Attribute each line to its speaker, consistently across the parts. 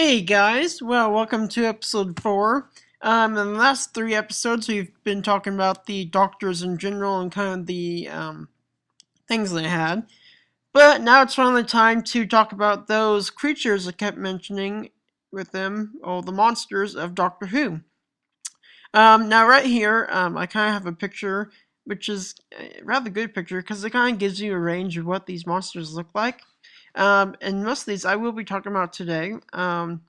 Speaker 1: Hey guys, well, welcome to episode 4. In the last 3 episodes, we've been talking about the doctors in general and kind of the things they had. But now it's finally time to talk about those creatures I kept mentioning with them, or the monsters of Doctor Who. Now, right here, I kind of have a picture, which is a rather good picture because it kind of gives you a range of what these monsters look like. And most of these I will be talking about today. But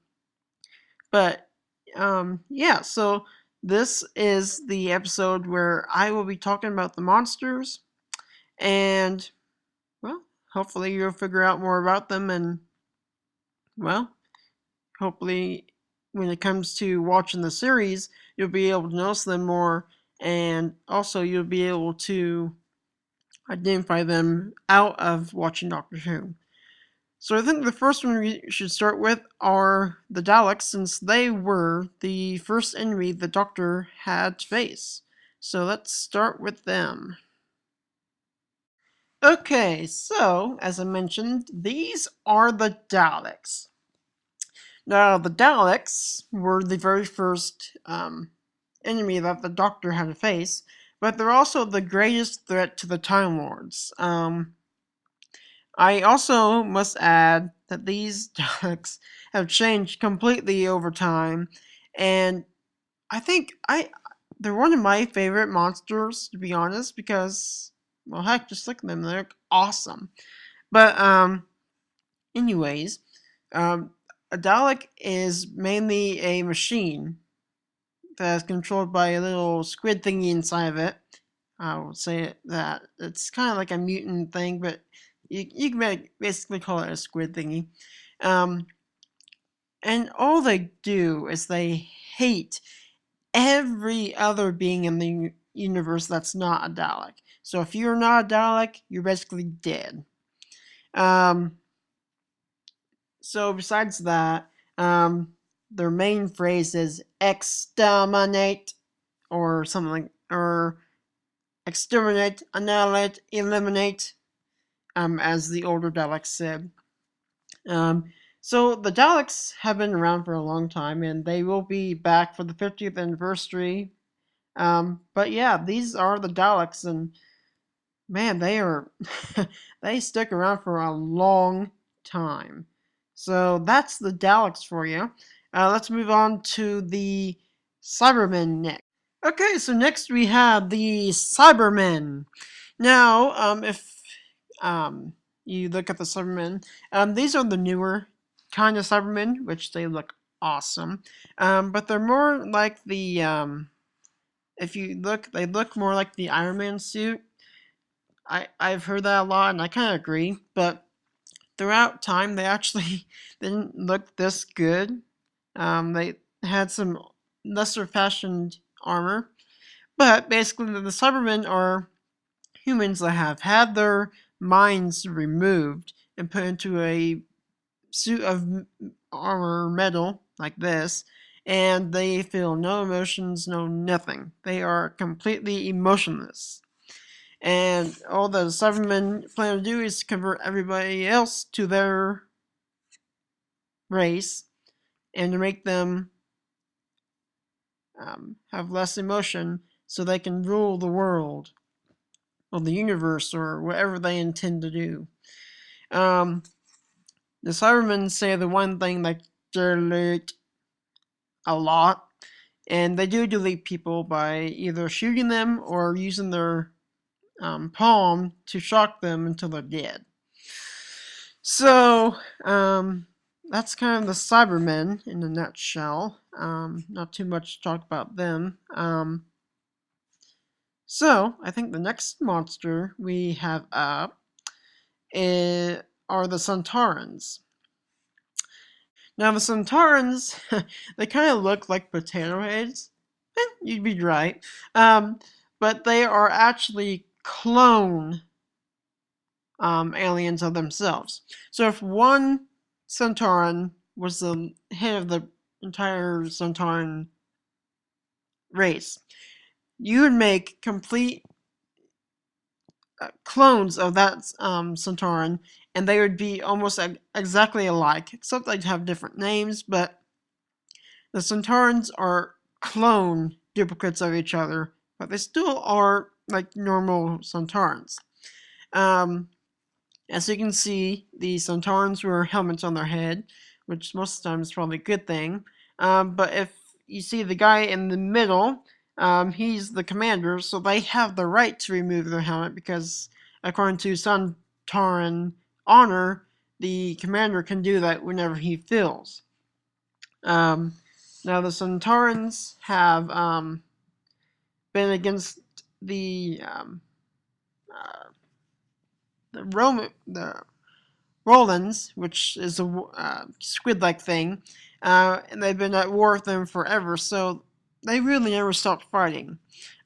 Speaker 1: yeah, so this is the episode where I will be talking about the monsters, and well, hopefully you'll figure out more about them, and well, hopefully when it comes to watching the series, you'll be able to notice them more, and also you'll be able to identify them out of watching Doctor Who. So I think the first one we should start with are the Daleks, since they were the first enemy the Doctor had to face. So let's start with them. Okay, so as I mentioned, these are the Daleks. Now, the Daleks were the very first enemy that the Doctor had to face, but they're also the greatest threat to the Time Lords. I also must add that these Daleks have changed completely over time, and I think they're one of my favorite monsters, to be honest, because, well, heck, just look at them, they're awesome. But anyways, a Dalek is mainly a machine that is controlled by a little squid thingy inside of it. I would say that it's kind of like a mutant thing, but you can basically call it a squid thingy. Um, and all they do is they hate every other being in the universe that's not a Dalek. So if you're not a Dalek, you're basically dead. Um, so besides that, their main phrase is exterminate, or something like, or exterminate, annihilate, eliminate, as the older Daleks said. So the Daleks have been around for a long time, and they will be back for the 50th anniversary. But yeah, these are the Daleks, and man, they are they stick around for a long time. So that's the Daleks for you. Let's move on to the Cybermen next. Okay, so next we have the Cybermen. Now, if you look at the Cybermen, these are the newer kind of Cybermen, which they look awesome. But they're more like the if you look, they look more like the Iron Man suit. I've heard that a lot, and I kind of agree. But throughout time, they actually didn't look this good. They had some lesser fashioned armor, but basically the Cybermen are humans that have had their minds removed and put into a suit of armor metal like this, and they feel no emotions, no nothing. They are completely emotionless. And all the Cybermen plan to do is convert everybody else to their race and to make them have less emotion so they can rule the world or the universe or whatever they intend to do. Um, the Cybermen say the one thing that delete a lot, and they do delete people by either shooting them or using their palm to shock them until they're dead. So, that's kind of the Cybermen in a nutshell. Not too much to talk about them. So, I think the next monster we have up are the Sontarans. Now, the Sontarans, they kind of look like potato heads. You'd be right. But they are actually clone aliens of themselves. So if one Sontaran was the head of the entire Sontaran race, you would make complete clones of that Sontaran, and they would be almost exactly alike, except they'd have different names. But the Sontarans are clone duplicates of each other, but they still are like normal Sontarans. As you can see, the Sontarans wear helmets on their head, which most of the time is probably a good thing. But if you see the guy in the middle, he's the commander, so they have the right to remove their helmet because, according to Sontaran honor, the commander can do that whenever he feels. Now, the Sontarans have been against the Rollins, which is a squid-like thing, and they've been at war with them forever, so they really never stopped fighting.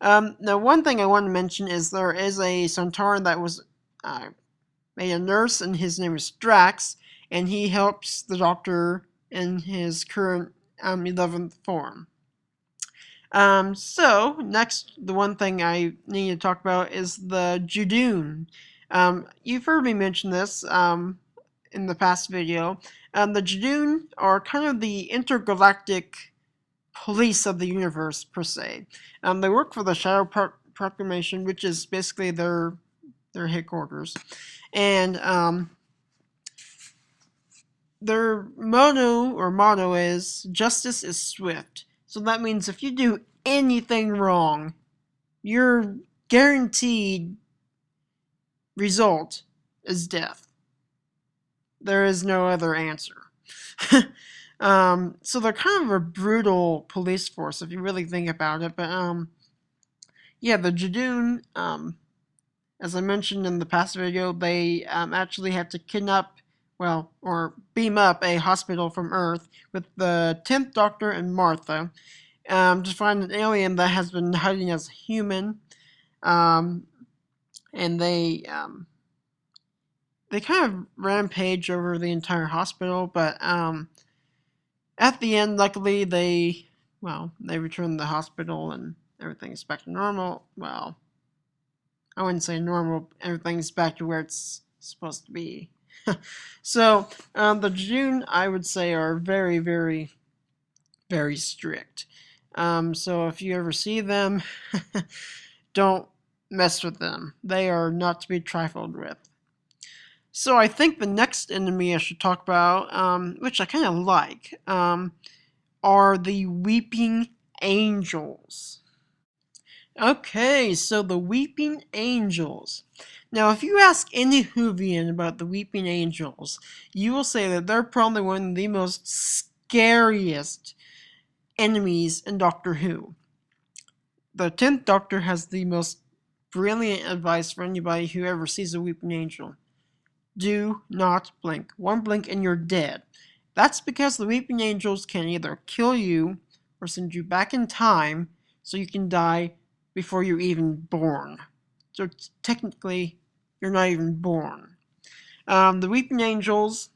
Speaker 1: Now, one thing I want to mention is there is a Sontaran that was made a nurse, and his name is Drax, and he helps the Doctor in his current 11th form. So, next, the one thing I need to talk about is the Judoon. You've heard me mention this in the past video. The Judoon are kind of the intergalactic police of the universe, per se. They work for the Shadow Proclamation, which is basically their headquarters. And their motto is, justice is swift. So that means if you do anything wrong, your guaranteed result is death. There is no other answer. So they're kind of a brutal police force if you really think about it. But yeah, the Judoon, as I mentioned in the past video, they actually had to kidnap, or beam up a hospital from Earth with the 10th Doctor and Martha to find an alien that has been hiding as a human. And they kind of rampage over the entire hospital, but at the end, luckily, they return to the hospital and everything's back to normal. Well, I wouldn't say normal, everything's back to where it's supposed to be. So, the Judoon, I would say, are very, very, very strict. So if you ever see them, don't mess with them. They are not to be trifled with. So I think the next enemy I should talk about, which I kind of like, are the Weeping Angels. Okay, so the Weeping Angels. Now, if you ask any Whovian about the Weeping Angels, you will say that they're probably one of the most scariest enemies in Doctor Who. The 10th Doctor has the most brilliant advice for anybody who ever sees a Weeping Angel. Do not blink. One blink and you're dead. That's because the Weeping Angels can either kill you or send you back in time so you can die before you're even born. So technically, you're not even born. The Weeping Angels,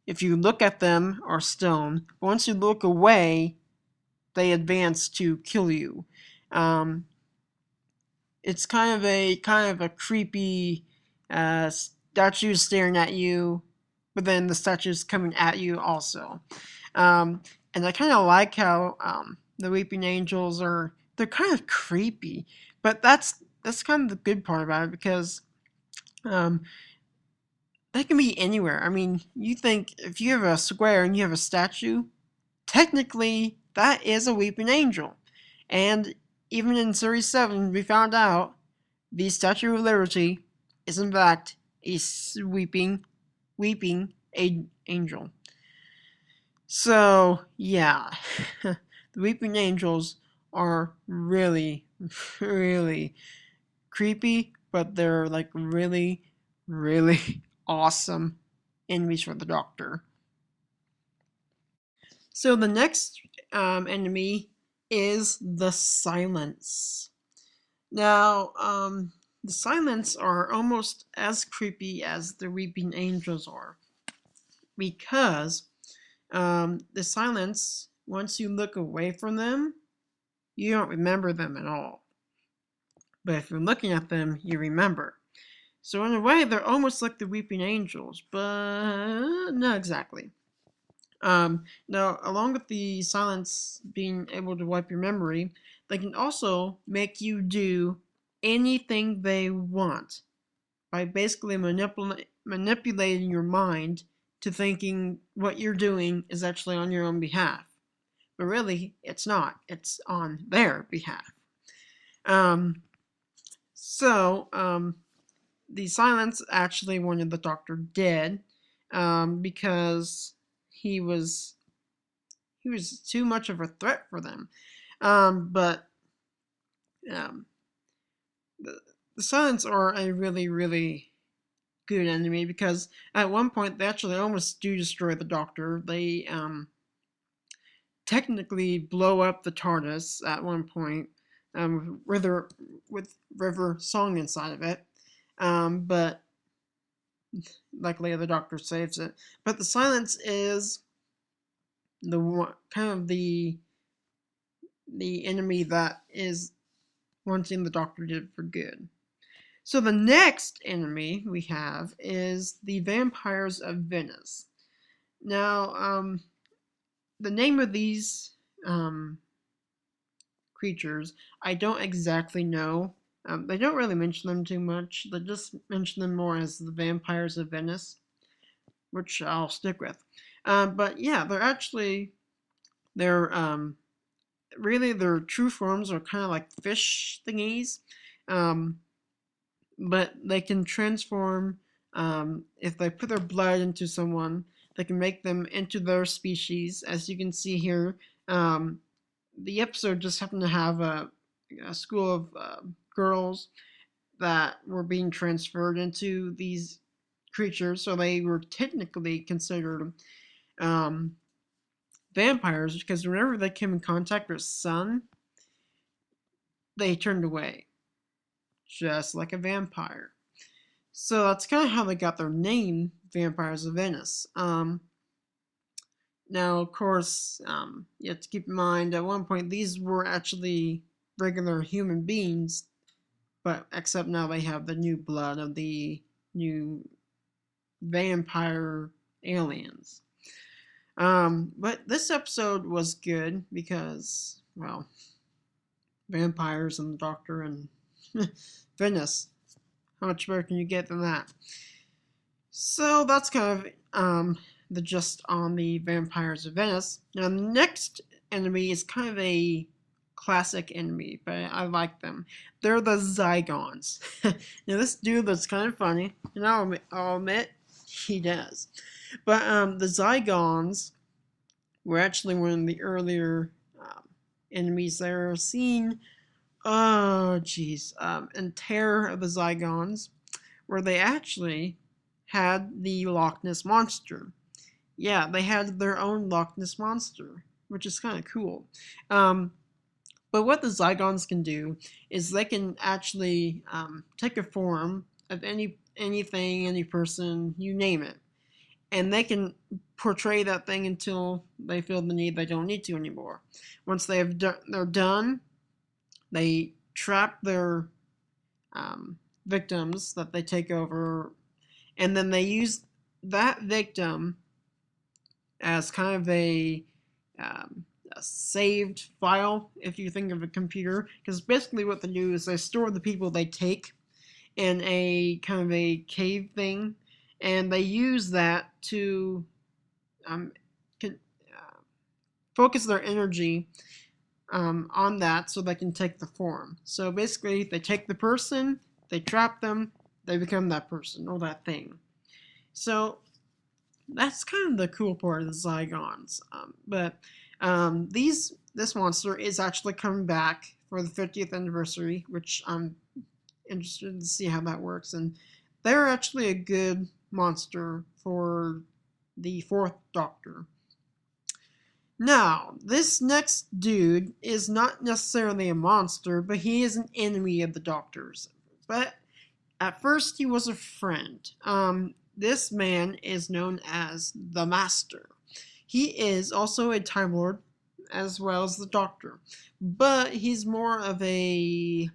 Speaker 1: if you look at them, are stone. But once you look away, they advance to kill you. It's kind of a creepy statue staring at you, but then the statue's coming at you also. And I kind of like how the Weeping Angels they're kind of creepy, but that's kind of the good part about it because they can be anywhere. I mean, you think if you have a square and you have a statue, technically that is a Weeping Angel. And even in Series 7, we found out the Statue of Liberty is in fact a weeping angel. So, yeah, the Weeping Angels are really, really creepy, but they're like really, really awesome enemies for the Doctor. So the next enemy is the Silence. Now, the Silence are almost as creepy as the Weeping Angels are, because the Silence, once you look away from them, you don't remember them at all. But if you're looking at them, you remember. So in a way, they're almost like the Weeping Angels, but not exactly. Now, along with the silence being able to wipe your memory, they can also make you do anything they want by basically manipulating your mind to thinking what you're doing is actually on your own behalf. But really, it's not. It's on their behalf. Um, so, the silence actually wanted the doctor dead because he was he was too much of a threat for them. But um, the, the Silents are a really, really good enemy because at one point they actually almost do destroy the Doctor. They technically blow up the TARDIS at one point with River Song inside of it. But luckily the Doctor saves it. But the Silence is the kind of the enemy that is wanting the Doctor dead for good. So the next enemy we have is the Vampires of Venice. Now, the name of these creatures, I don't exactly know. They don't really mention them too much. They just mention them more as the Vampires of Venice, which I'll stick with. But yeah, they're really their true forms are kind of like fish thingies. But they can transform if they put their blood into someone. They can make them into their species, as you can see here. The episode just happened to have a school of girls that were being transferred into these creatures, so they were technically considered vampires because whenever they came in contact with sun, they turned away, just like a vampire. So that's kind of how they got their name, Vampires of Venice. Now, of course, you have to keep in mind at one point these were actually regular human beings, but except now they have the new blood of the new vampire aliens. But this episode was good because, well, vampires and the Doctor and Venice. How much better can you get than that? So that's kind of the gist on the Vampires of Venice. Now, the next enemy is kind of a classic enemy, but I like them. They're the Zygons. Now, this dude that's kind of funny, and I'll admit he does. But the Zygons were actually one of the earlier enemies that are seen. Oh, jeez. In Terror of the Zygons, where they actually had the Loch Ness Monster. Yeah, they had their own Loch Ness Monster, which is kind of cool. But what the Zygons can do is they can actually take a form of anything, any person, you name it, and they can portray that thing until they feel the need they don't need to anymore. Once they're done, they trap their victims that they take over, and then they use that victim as kind of a saved file, if you think of a computer, because basically what they do is they store the people they take in a kind of a cave thing, and they use that to focus their energy on that so they can take the form. So basically, they take the person, they trap them, they become that person or that thing. So that's kind of the cool part of the Zygons. But this monster is actually coming back for the 50th anniversary, which I'm interested to see how that works. And they're actually a good monster for the fourth Doctor. Now, this next dude is not necessarily a monster, but he is an enemy of the Doctor's. But at first, he was a friend. This man is known as the Master. He is also a Time Lord, as well as the Doctor. But he's more of a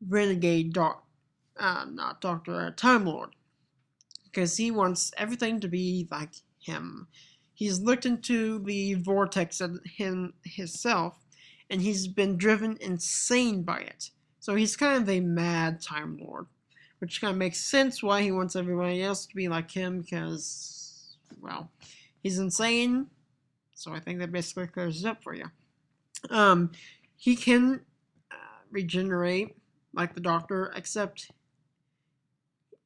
Speaker 1: renegade not Doctor, Time Lord, because he wants everything to be like him. He's looked into the vortex of him himself, and he's been driven insane by it. So he's kind of a mad Time Lord, which kind of makes sense why he wants everybody else to be like him, because, well, he's insane. So I think that basically clears it up for you. Um, he can regenerate like the Doctor, except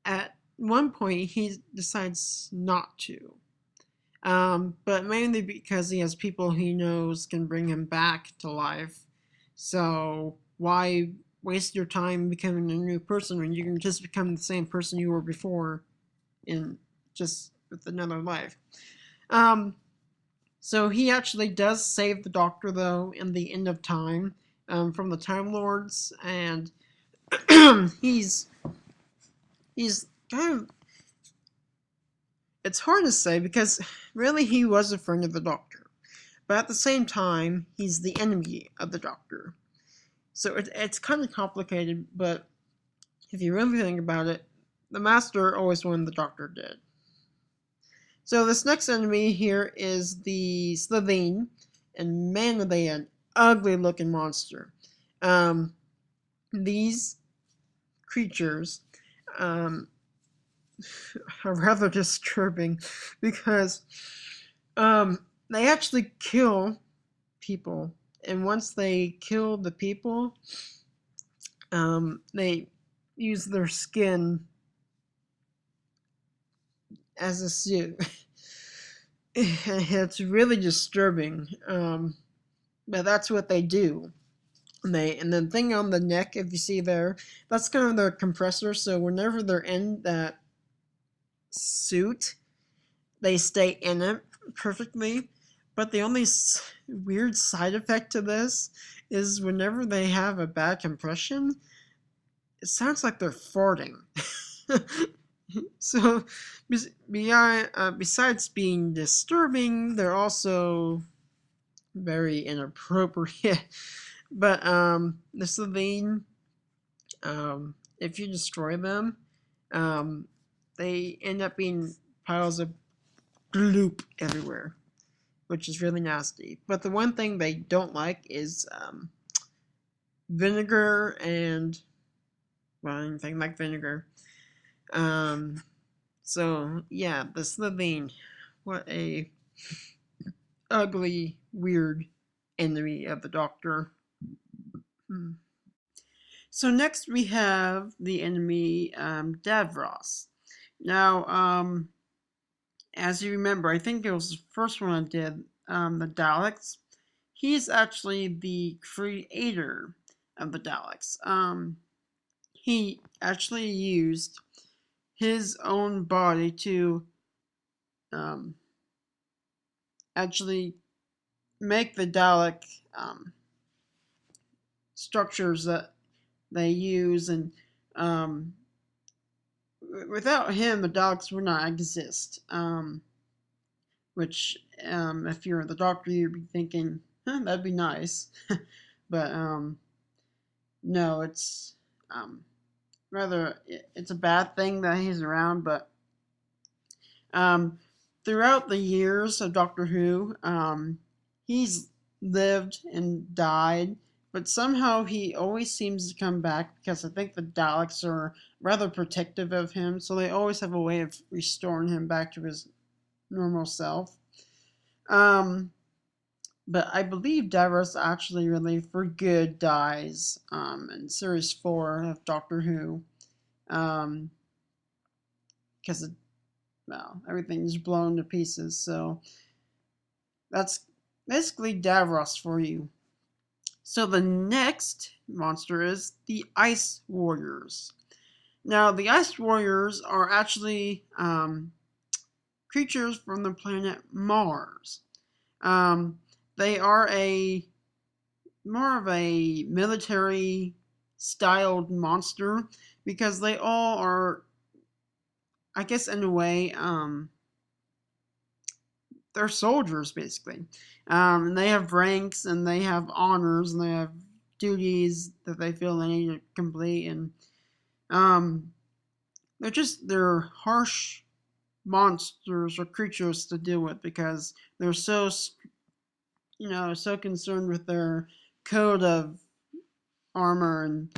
Speaker 1: at one point he decides not to. But mainly because he has people he knows can bring him back to life. So why waste your time becoming a new person when you can just become the same person you were before in just with another life? So he actually does save the Doctor, though, in the end of time, from the Time Lords, and he's kind of, it's hard to say because really he was a friend of the Doctor, but at the same time he's the enemy of the Doctor. So it's kind of complicated, but if you really think about it, the Master always wanted the Doctor dead. So this next enemy here is the Slitheen, and man, are they an ugly looking monster. These creatures are rather disturbing because they actually kill people, and once they kill the people, they use their skin as a suit. It's really disturbing, but that's what they do. And the thing on the neck, if you see there, that's kind of their compressor. So whenever they're in that suit, they stay in it perfectly. But the only weird side effect to this is whenever they have a bad compression, it sounds like they're farting. So, besides being disturbing, they're also very inappropriate. But the Slitheen, if you destroy them, they end up being piles of gloop everywhere, which is really nasty. But the one thing they don't like is vinegar and, well, anything like vinegar. So yeah, the Slitheen, what a ugly, weird enemy of the Doctor. So next we have the enemy Davros. Now, as you remember, I think it was the first one I did, the Daleks. He's actually the creator of the Daleks. He actually used his own body to actually make the Dalek structures that they use, and without him, the Daleks would not exist. Which, if you're the Doctor, you'd be thinking, that'd be nice. But no, it's rather, it's a bad thing that he's around. But throughout the years of Doctor Who, he's lived and died, but somehow he always seems to come back because I think the Daleks are rather protective of him, so they always have a way of restoring him back to his normal self. But I believe Davros actually really for good dies in series 4 of Doctor Who, because well, everything's blown to pieces. So that's basically Davros for you. So the next monster is the Ice Warriors. Now the Ice Warriors are actually creatures from the planet Mars. They are more of a military styled monster because they all are, I guess in a way, they're soldiers basically. And they have ranks and they have honors and they have duties that they feel they need to complete. And Um, they're harsh monsters or creatures to deal with because they're so concerned with their code of armor and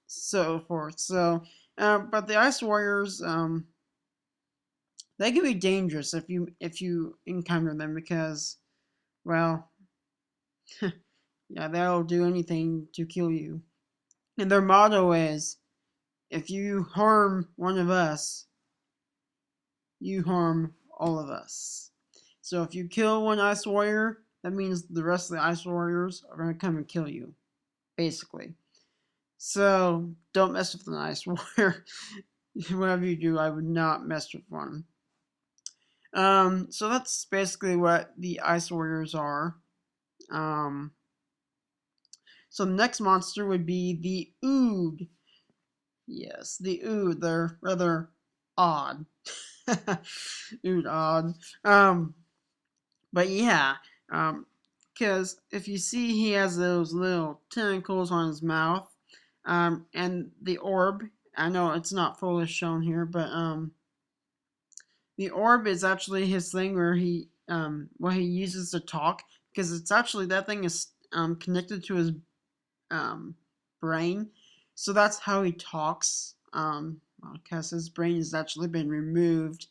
Speaker 1: so forth. But the Ice Warriors, they can be dangerous if you encounter them because, well, yeah, they'll do anything to kill you. And their motto is, if you harm one of us, you harm all of us. So if you kill one Ice Warrior, that means the rest of the Ice Warriors are going to come and kill you, basically. So don't mess with an Ice Warrior. Whatever you do, I would not mess with one. So that's basically what the Ice Warriors are. Um, so the next monster would be the Ood. Yes, the Ood. They're rather odd. Ood odd. Um, but yeah, because if you see, he has those little tentacles on his mouth, and the orb. I know it's not fully shown here, but the orb is actually his thing where what he uses to talk, because it's actually that thing is connected to his um brain, so that's how he talks. Because his brain has actually been removed,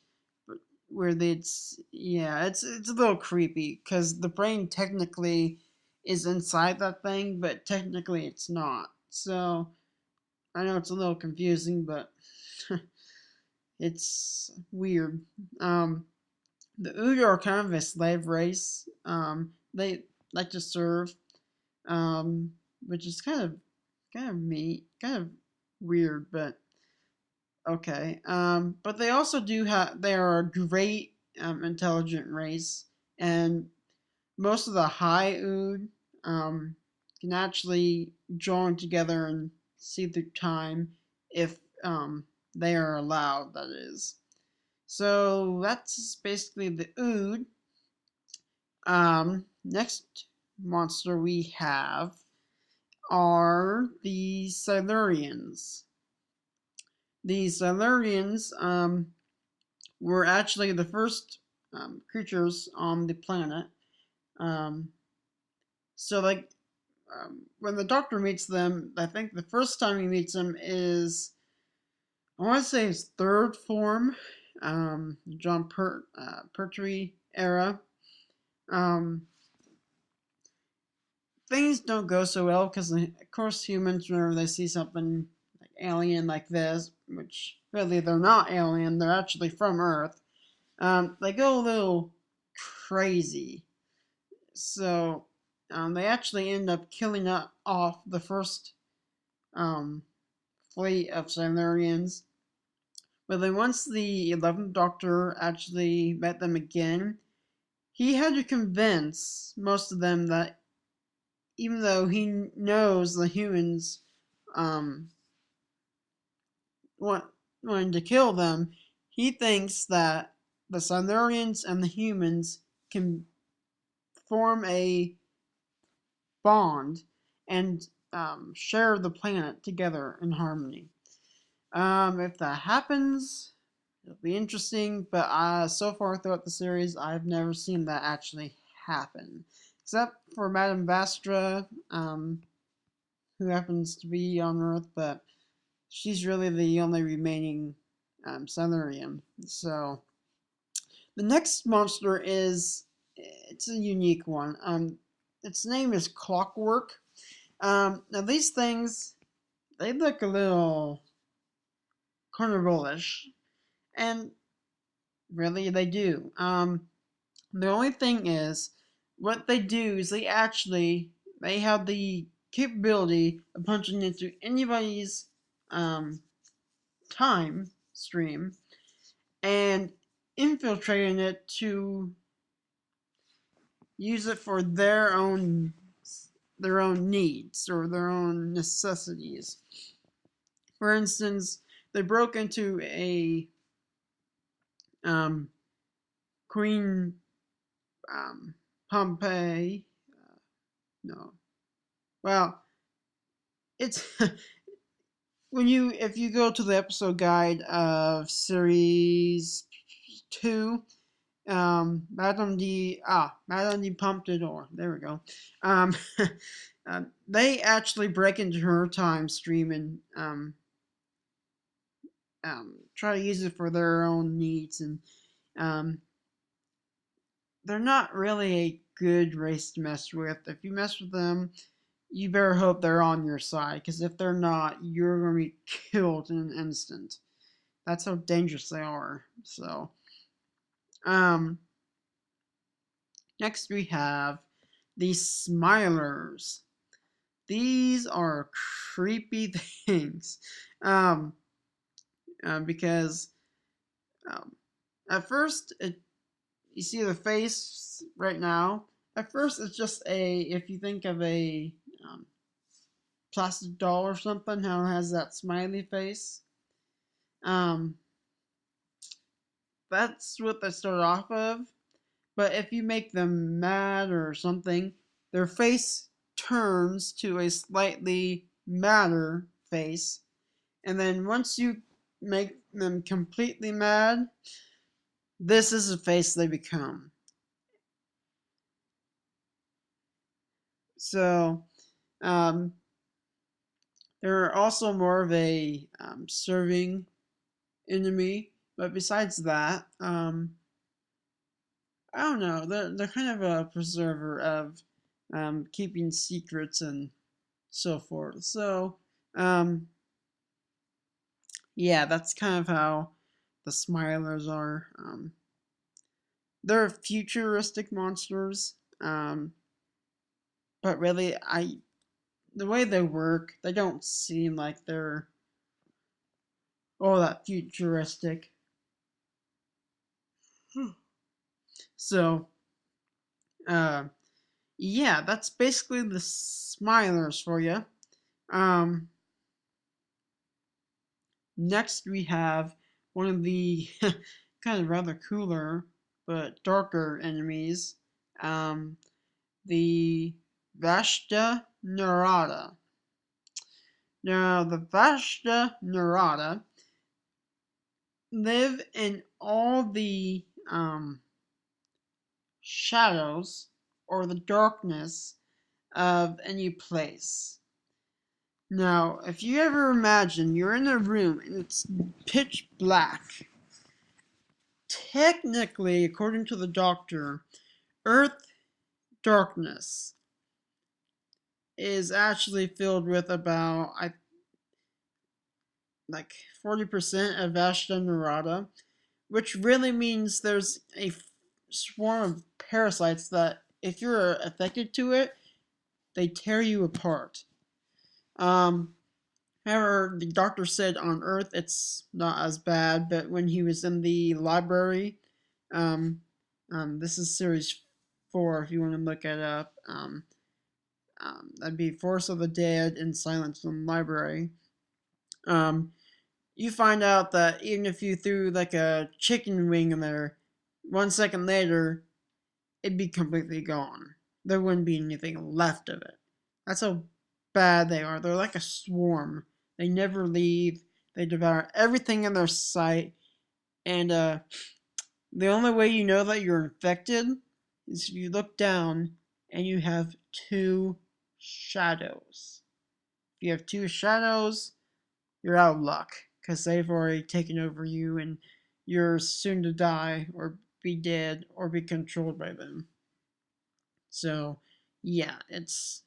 Speaker 1: but where it's a little creepy because the brain technically is inside that thing, but technically it's not. So I know it's a little confusing, but it's weird. The Udo are kind of a slave race. They like to serve, which is kind of weird, but okay. But they also do have. They are a great, intelligent race, and most of the high Ood can actually join together and see through time if they are allowed. That is. So that's basically the Ood. Next monster we have are the Silurians. The Silurians were actually the first creatures on the planet. Um, so, like, when the Doctor meets them, I think the first time he meets them is, I want to say, his third form, Pertwee era. Um, Things don't go so well because, of course, humans, whenever they see something like alien like this, which really they're not alien, they're actually from Earth, they go a little crazy. So they actually end up killing off the first um, fleet of Silurians. But then once the 11th Doctor actually met them again, he had to convince most of them that even though he knows the humans um, want, wanting to kill them, he thinks that the Silurians and the humans can form a bond and share the planet together in harmony. If that happens, it'll be interesting, but so far throughout the series, I've never seen that actually happen. Except for Madame Vastra, who happens to be on Earth, but she's really the only remaining Silurian. So the next monster it's a unique one. Its name is Clockwork. Now these things, they look a little carnivalish, and really they do. The only thing is, what they do is they have the capability of punching into anybody's um, time stream and infiltrating it to use it for their own needs or their own necessities. For instance, they broke into a um, Queen Pompeii. No, well, it's if you go to the episode guide of series 2, Madame D Pompadour. There we go. Um, they actually break into her time stream and try to use it for their own needs, and um, they're not really a good race to mess with. If you mess with them, you better hope they're on your side, because if they're not, you're going to be killed in an instant. That's how dangerous they are. So, um, next we have the Smilers. These are creepy things. Um, because at first, you see the face right now. At first, it's just if you think of a plastic doll or something, how it has that smiley face. Um, that's what they start off of. But if you make them mad or something, their face turns to a slightly madder face. And then once you make them completely mad, this is the face they become. So, um, they're also more of a serving enemy. But besides that, I don't know. They're kind of a preserver of keeping secrets and so forth. So, um, yeah, that's kind of how the Smilers are. They're futuristic monsters, but really, the way they work, they don't seem like they're all that futuristic. So, uh, yeah, that's basically the Smilers for you. Um, Next, we have one of the kind of rather cooler but darker enemies, the Vashta Narada. Now, the Vashta Narada live in all the shadows or the darkness of any place. Now, if you ever imagine you're in a room and it's pitch black, technically, according to the doctor, Earth darkness is actually filled with about like 40% of Vashta Narada, which really means there's a swarm of parasites that, if you're affected to it, they tear you apart. However, the doctor said on Earth it's not as bad, but when he was in the library, this is series 4 if you want to look it up. That'd be Force of the Dead and Silence in the Library. You find out that even if you threw like a chicken wing in there, 1 second later, it'd be completely gone. There wouldn't be anything left of it. That's how bad they are. They're like a swarm. They never leave. They devour everything in their sight. And the only way you know that you're infected is if you look down and you have 2 shadows. If you have 2 shadows, you're out of luck, because they've already taken over you and you're soon to die or be dead or be controlled by them. So, yeah, it's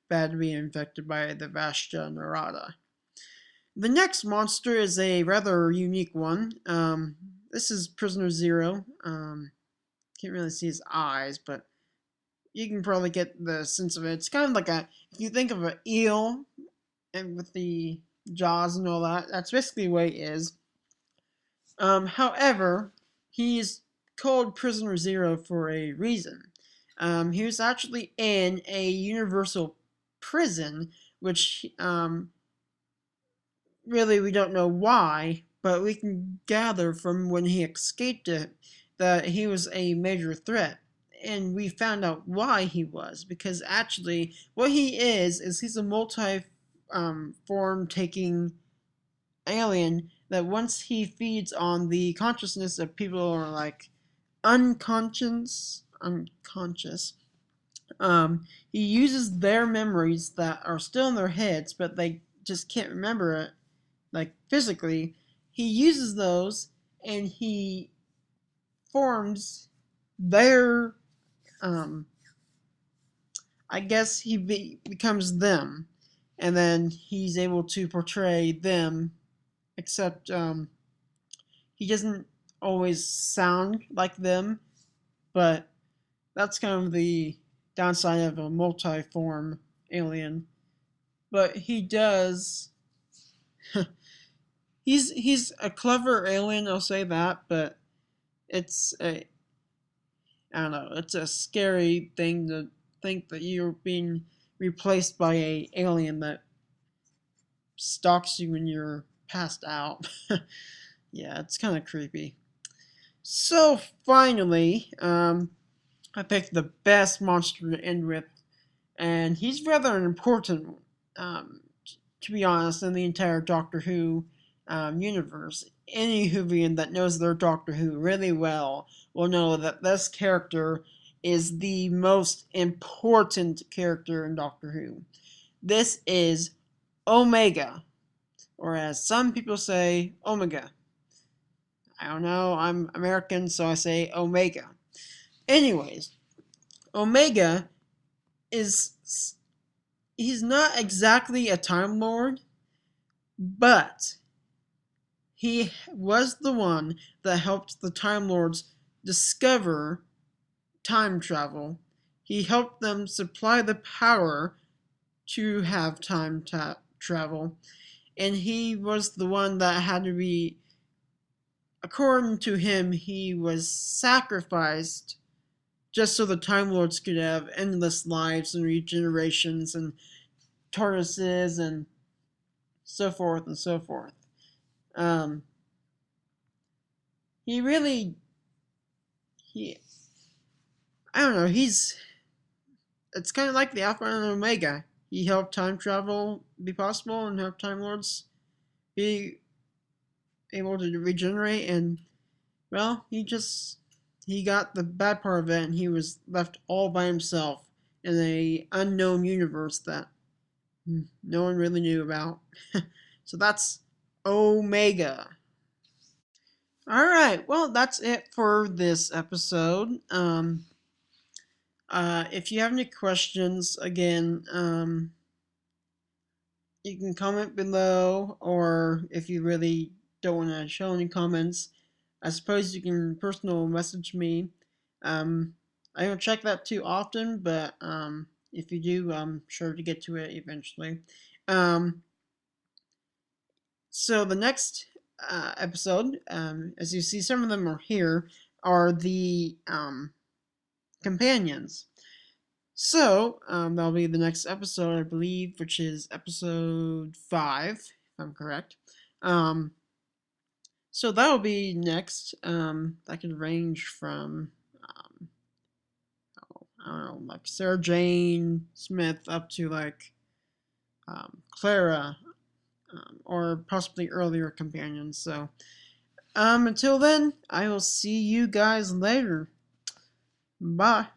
Speaker 1: bad to be infected by the Vashta Narada. The next monster is a rather unique one. This is Prisoner Zero. Can't really see his eyes, but you can probably get the sense of it. It's kind of like if you think of an eel and with the jaws and all that, that's basically what he is. However, he's called Prisoner Zero for a reason. He was actually in a universal prison, which really we don't know why, but we can gather from when he escaped it that he was a major threat. And we found out why he was, because actually what he is he's a form-taking alien that once he feeds on the consciousness of people who are like unconscious, he uses their memories that are still in their heads, but they just can't remember it, like physically. He uses those and he forms their, I guess becomes them, and then he's able to portray them, except he doesn't always sound like them, but that's kind of the downside of a multi-form alien. But he does. he's a clever alien, I'll say that, but it's a I don't know, it's a scary thing to think that you're being replaced by a alien that stalks you when you're passed out. Yeah, it's kind of creepy. So finally, I picked the best monster to end with, and he's rather important, um, to be honest, in the entire Doctor Who universe. Any Whovian that knows their Doctor Who really well will know that this character is the most important character in Doctor Who. This is Omega, or as some people say, Omega. I don't know, I'm American, so I say Omega. Anyways, Omega is. He's not exactly a Time Lord, but he was the one that helped the Time Lords discover time travel. He helped them supply the power to have travel. And he was the one that had to be, according to him, he was sacrificed just so the Time Lords could have endless lives and regenerations and tortoises and so forth and so forth. Um, he really, he, I don't know, it's kind of like the Alpha and Omega. He helped time travel be possible and help Time Lords be able to regenerate, and, well, he got the bad part of it, and he was left all by himself in a unknown universe that no one really knew about. So that's Omega. Alright, well, that's it for this episode. If you have any questions, again, you can comment below, or if you really don't want to show any comments, I suppose you can personal message me. I don't check that too often, but if you do, I'm sure to get to it eventually. So the next episode, as you see, some of them are here, are the companions. So that'll be the next episode, I believe, which is episode 5, if I'm correct. So that'll be next. That can range from I don't know, like Sarah Jane Smith up to like Clara, or possibly earlier companions. So until then, I will see you guys later. Bye.